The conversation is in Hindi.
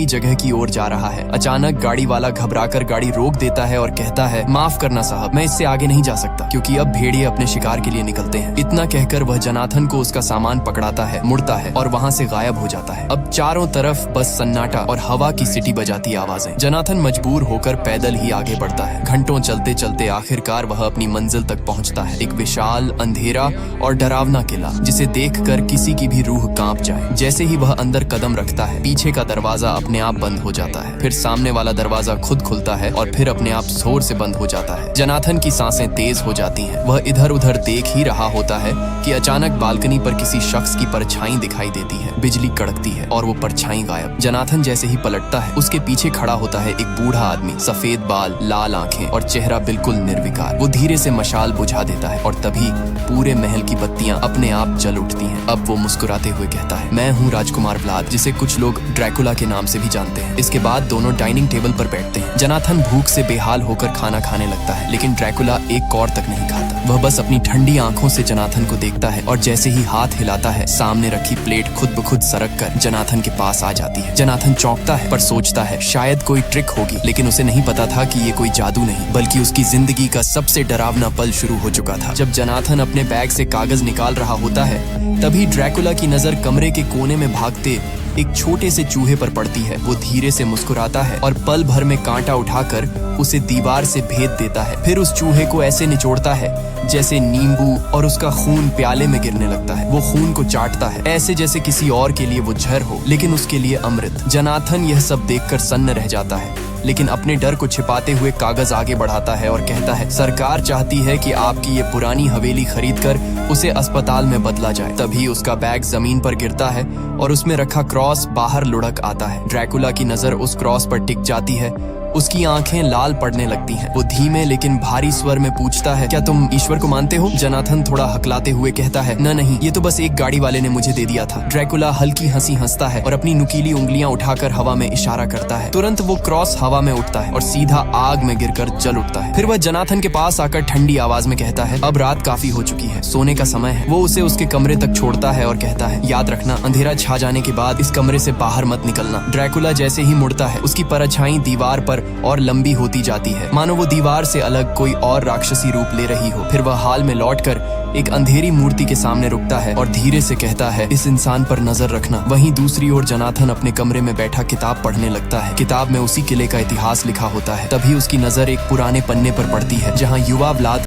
नई जगह की ओर जा रहा है। अचानक गाड़ी वाला घबराकर गाड़ी रोक देता है और कहता है, माफ करना साहब, मैं इससे आगे नहीं जा सकता क्योंकि अब भेड़िए अपने शिकार के लिए निकलते हैं। इतना कहकर वह जनाथन को उसका सामान पकड़ाता है, मुड़ता है और वहाँ से गायब हो जाता है। अब चारों तरफ बस सन्नाटा और हवा की सीटी बजाती आवाजें। जनाथन मजबूर होकर पैदल ही आगे बढ़ता है। घंटों चलते चलते आखिरकार वह अपनी मंजिल तक पहुँचता है। एक विशाल, अंधेरा और डरावना किला जिसे देखकर किसी की भी रूह कांप जाए। जैसे ही वह अंदर कदम रखता है, पीछे का दरवाजा अपने आप बंद हो जाता है। फिर सामने वाला दरवाजा खुद खुलता है और फिर अपने आप जोर से बंद हो जाता है। जनाथन की सांसें तेज हो जाती हैं। वह इधर उधर देख ही रहा होता है कि अचानक बालकनी पर किसी शख्स की परछाई दिखाई देती है। बिजली कड़कती है और वो परछाई गायब। जनाथन जैसे ही पलटता है, उसके पीछे खड़ा होता है एक बूढ़ा आदमी, सफेद बाल, लाल आंखें और चेहरा बिल्कुल निर्विकार। वो धीरे से मशाल बुझा देता है और तभी पूरे महल की बत्तियां अपने आप जल उठती हैं। अब वो मुस्कुराते हुए कहता है, मैं हूँ राजकुमार व्लाद, जिसे कुछ लोग ड्रैकुला के नाम से भी जानते हैं। इसके बाद दोनों डाइनिंग टेबल पर बैठते हैं। जनाथन भूख से बेहाल होकर खाना खाने लगता है, लेकिन ड्रैकुला एक कौर तक नहीं खाता। वह बस अपनी ठंडी आंखों से जनाथन को देखता है और जैसे ही हाथ हिलाता है, सामने रखी प्लेट खुद ब खुद सरक कर जनाथन के पास आ जाती है। जनाथन चौंकता है पर सोचता है शायद कोई ट्रिक होगी, लेकिन उसे नहीं पता था कि ये कोई जादू नहीं बल्कि उसकी जिंदगी का सबसे डरावना पल शुरू हो चुका था। जब जनाथन अपने बैग से कागज निकाल रहा होता है, तभी ड्रैकुला की नजर कमरे के कोने में भागते एक छोटे से चूहे पर पड़ती है। वो धीरे से मुस्कुराता है और पल भर में कांटा उठाकर उसे दीवार से भेद देता है। फिर उस चूहे को ऐसे निचोड़ता है जैसे नींबू, और उसका खून प्याले में गिरने लगता है। वो खून को चाटता है ऐसे जैसे किसी और के लिए वो जहर हो, लेकिन उसके लिए अमृत। जनाथन यह सब देखकर सन्न रह जाता है, लेकिन अपने डर को छिपाते हुए कागज आगे बढ़ाता है और कहता है, सरकार चाहती है कि आपकी ये पुरानी हवेली खरीदकर उसे अस्पताल में बदला जाए। तभी उसका बैग जमीन पर गिरता है और उसमें रखा क्रॉस बाहर लुढ़क आता है। ड्रैकुला की नजर उस क्रॉस पर टिक जाती है। उसकी आंखें लाल पड़ने लगती हैं। वो धीमे लेकिन भारी स्वर में पूछता है, क्या तुम ईश्वर को मानते हो? जनाथन थोड़ा हकलाते हुए कहता है, न नहीं, ये तो बस एक गाड़ी वाले ने मुझे दे दिया था। ड्रैकुला हल्की हंसी हंसता है और अपनी नुकीली उंगलियां उठाकर हवा में इशारा करता है। तुरंत वो क्रॉस हवा में उठता है और सीधा आग में गिरकर जल उठता है। फिर वह जनाथन के पास आकर ठंडी आवाज में कहता है, अब रात काफी हो चुकी है, सोने का समय है। वो उसे उसके कमरे तक छोड़ता है और कहता है, याद रखना, अंधेरा छा जाने के बाद इस कमरे से बाहर मत निकलना। ड्रैकुला जैसे ही मुड़ता है, उसकी परछाई दीवार पर और लंबी होती जाती है, मानो वो दीवार से अलग कोई और राक्षसी रूप ले रही हो। फिर वह हाल में लौटकर एक अंधेरी मूर्ति के सामने रुकता है और धीरे से कहता है, इस इंसान पर नजर रखना। वहीं दूसरी ओर जनाथन अपने कमरे में बैठा किताब पढ़ने लगता है। किताब में उसी किले का इतिहास लिखा होता है। तभी उसकी नजर एक पुराने पन्ने पर पड़ती है जहाँ युवा व्लाद